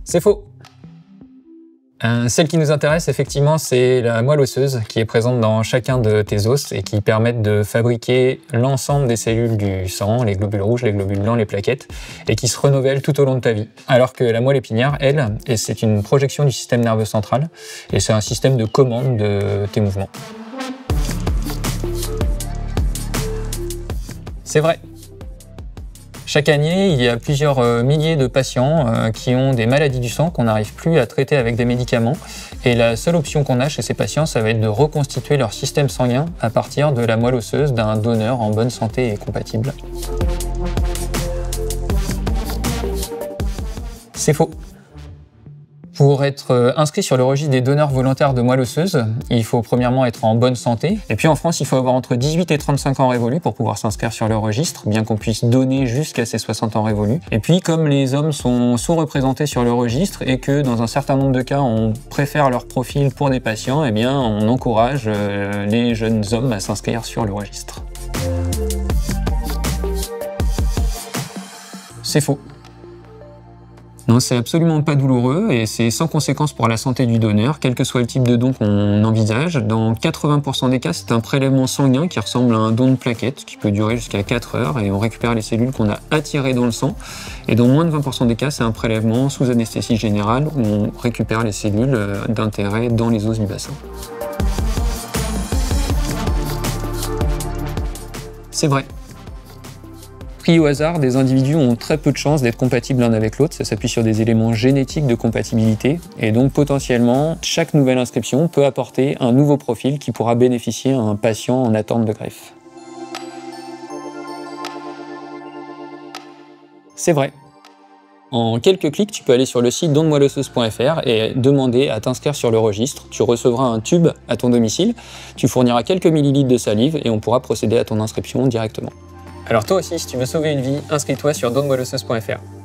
C'est faux. Celle qui nous intéresse effectivement, c'est la moelle osseuse qui est présente dans chacun de tes os et qui permettent de fabriquer l'ensemble des cellules du sang, les globules rouges, les globules blancs, les plaquettes, et qui se renouvellent tout au long de ta vie. Alors que la moelle épinière, elle, c'est une projection du système nerveux central et c'est un système de commande de tes mouvements. C'est vrai. Chaque année, il y a plusieurs milliers de patients qui ont des maladies du sang qu'on n'arrive plus à traiter avec des médicaments. Et la seule option qu'on a chez ces patients, ça va être de reconstituer leur système sanguin à partir de la moelle osseuse d'un donneur en bonne santé et compatible. C'est faux. Pour être inscrit sur le registre des donneurs volontaires de moelle osseuse, il faut premièrement être en bonne santé. Et puis en France, il faut avoir entre 18 et 35 ans révolus pour pouvoir s'inscrire sur le registre, bien qu'on puisse donner jusqu'à ses 60 ans révolus. Et puis comme les hommes sont sous-représentés sur le registre et que dans un certain nombre de cas, on préfère leur profil pour des patients, eh bien on encourage les jeunes hommes à s'inscrire sur le registre. C'est faux. Non, c'est absolument pas douloureux et c'est sans conséquence pour la santé du donneur, quel que soit le type de don qu'on envisage. Dans 80% des cas, c'est un prélèvement sanguin qui ressemble à un don de plaquettes qui peut durer jusqu'à 4 heures et on récupère les cellules qu'on a attirées dans le sang. Et dans moins de 20% des cas, c'est un prélèvement sous anesthésie générale où on récupère les cellules d'intérêt dans les os du bassin. C'est vrai. Pris au hasard, des individus ont très peu de chances d'être compatibles l'un avec l'autre, ça s'appuie sur des éléments génétiques de compatibilité, et donc potentiellement, chaque nouvelle inscription peut apporter un nouveau profil qui pourra bénéficier à un patient en attente de greffe. C'est vrai. En quelques clics, tu peux aller sur le site dondemoelleosseuse.fr et demander à t'inscrire sur le registre. Tu recevras un tube à ton domicile, tu fourniras quelques millilitres de salive et on pourra procéder à ton inscription directement. Alors toi aussi, si tu veux sauver une vie, inscris-toi sur dondemoelleosseuse.fr.